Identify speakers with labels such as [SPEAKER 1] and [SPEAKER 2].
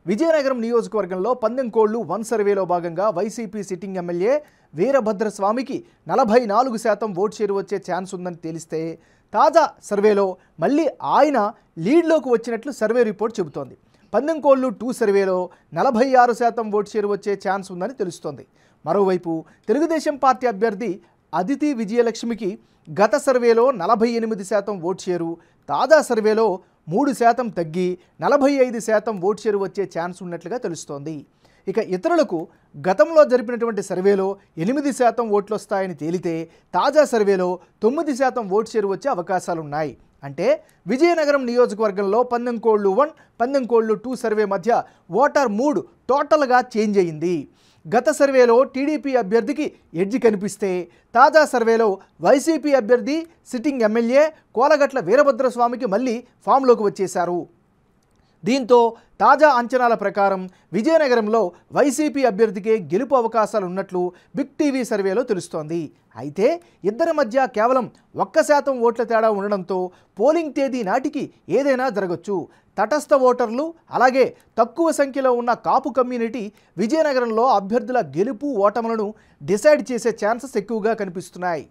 [SPEAKER 1] విజయనగరం నియోజకవర్గంలో పందెంకోళ్లు వన్ సర్వేలో భాగంగా వైసీపీ సిట్టింగ్ ఎమ్మెల్యే వీరభద్రస్వామికి 44% ఓట్ షేర్ వచ్చే ఛాన్స్ ఉందని తెలిస్తే తాజా సర్వేలో మళ్ళీ ఆయన లీడ్లోకి వచ్చినట్లు సర్వే రిపోర్ట్ చెబుతోంది. పందెంకోళ్లు 2 సర్వేలో 46% ఓట్ షేర్ వచ్చే ఛాన్స్ ఉందని తెలుస్తోంది. మరోవైపు తెలుగుదేశం పార్టీ అభ్యర్థి అదితి విజయలక్ష్మికి గత సర్వేలో 48% ఓట్ షేరు, తాజా సర్వేలో 3% తగ్గి 45% ఓట్ షేరు వచ్చే ఛాన్స్ ఉన్నట్లుగా తెలుస్తోంది. ఇక ఇతరులకు గతంలో జరిపినటువంటి సర్వేలో 8% ఓట్లు వస్తాయని తేలితే తాజా సర్వేలో 9% ఓట్ షేరు వచ్చే అవకాశాలున్నాయి. అంటే విజయనగరం నియోజకవర్గంలో పందెంకోళ్లు 1, పందెంకోళ్లు 2 సర్వే మధ్య ఓటర్ మూడ్ టోటల్గా చేంజ్ అయ్యింది. గత సర్వేలో టీడీపీ అభ్యర్థికి ఎడ్జ్ కనిపిస్తే తాజా సర్వేలో వైసీపీ అభ్యర్థి సిట్టింగ్ ఎమ్మెల్యే కోలగట్ల వీరభద్రస్వామికి మళ్ళీ ఫామ్లోకి వచ్చేశారు. దీంతో తాజా అంచనాల ప్రకారం విజయనగరంలో వైసీపీ అభ్యర్థికే గెలుపు అవకాశాలు ఉన్నట్లు బిగ్ టీవీ సర్వేలో తెలుస్తోంది. అయితే ఇద్దరి మధ్య కేవలం 1% ఓట్ల తేడా ఉండడంతో పోలింగ్ తేదీ నాటికి ఏదైనా జరగచ్చు. తటస్థ ఓటర్లు అలాగే తక్కువ సంఖ్యలో ఉన్న కాపు కమ్యూనిటీ విజయనగరంలో అభ్యర్థుల గెలుపు ఓటములను డిసైడ్ చేసే ఛాన్సెస్ ఎక్కువగా కనిపిస్తున్నాయి.